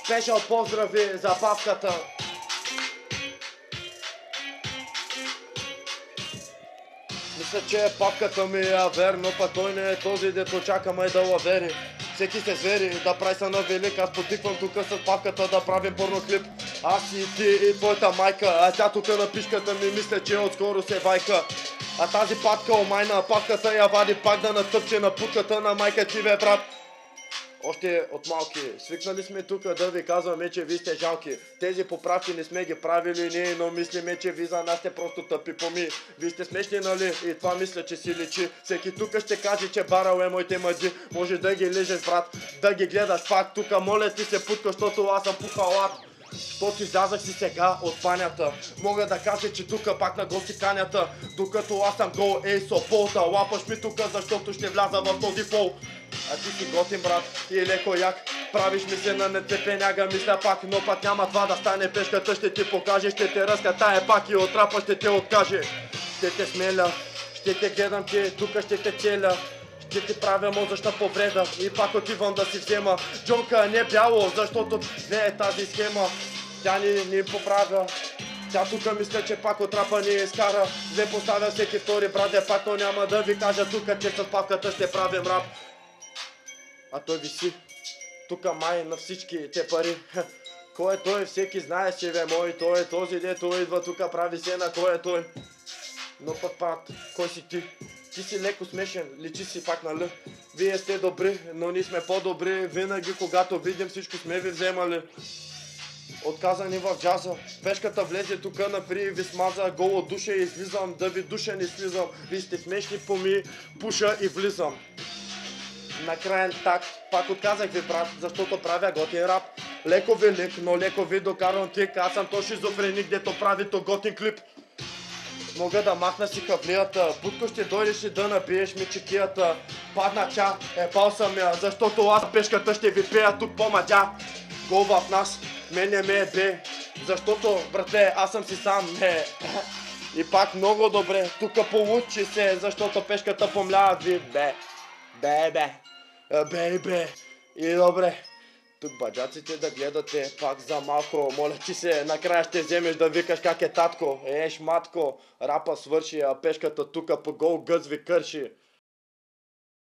Спешъл поздрави за павката. Мисля, че папката ми е верно, па той не е този, дето чака май да лавери. Всеки се звери, да прави са на велик, аз потиквам тука с папката да правим порно клип. Аз и ти и твоята майка, а тя тука на пишката ми мисля, че отскоро се вайка. А тази папка омайна, папката я вади пак да натъпче на путката на майка ти, бе, брат. Още от малки, свикнали сме тук да ви казваме, че ви сте жалки. Тези поправки не сме ги правили ние, но мислиме, че ви за нас сте просто тъпи поми. Ви сте смешни, нали? И това мисля, че си личи. Всеки тук ще каже, че барал е моите мъджи. Може да ги лежеш, брат, да ги гледаш пак. Тука моля ти се путка, защото аз съм пухалат. Щото излязах си сега от панята. Мога да кажа, че тука пак на гости канята. Докато аз съм гол, ей сополта. Лапаш ми тука, защото ще вляза в този фол. А ти си готин, брат, и леко як. Правиш ми се на нетепеняга, мисля пак, но пак няма това да стане. Пешката ще ти покаже, ще те разкатае пак и от рапа ще те откаже. Ще те смеля, ще те гледам ти, тука ще те целя. Ще ти правя мозъчна повреда и пак отивам да си взема. Джонка не бяло, защото не е тази схема. Тя ни поправя. Тя тука мисля, че пак от рапа ни изкара. Не поставя всеки втори брат, пак то няма да ви кажа тука, че с павката ще правим рап. А той виси. Тука май на всички те пари. Кой е той? Всеки знае, че бе мой. Той е този, дето идва тука, прави се на кой е той. Но пък брат, кой си ти? Ти си леко смешен, личи си пак на Л. Вие сте добри, но ние сме по-добри. Винаги когато видим всичко сме ви вземали. Отказани в джаза. Пешката влезе тука на фри и ви смаза. Голо душа и излизам, да ви душа не слизам. Ви сте смешни поми, пуша и влизам. На краен такт, пак отказах ви, брат, защото правя готин рап. Леко велик, но леко ви докарвам тик. Аз съм то шизофреник, дето прави то готин клип. Мога да махна си хавлията, Путко ще дойдеш и да набиеш ми чекията. Падна ча, епал съм я, защото аз пешката ще ви пея тук по-мадя. Гол в нас, мен не ме е бе, защото, братле, аз съм си сам, ме. И пак много добре, тука получи се, защото пешката помлява ви, бе. Бе. И добре. Тук баджаците да гледате пак за малко. Моля ти се, накрая ще вземеш да викаш как е татко. Еш матко, рапа свърши, а пешката тука по гол гъз ви кърши.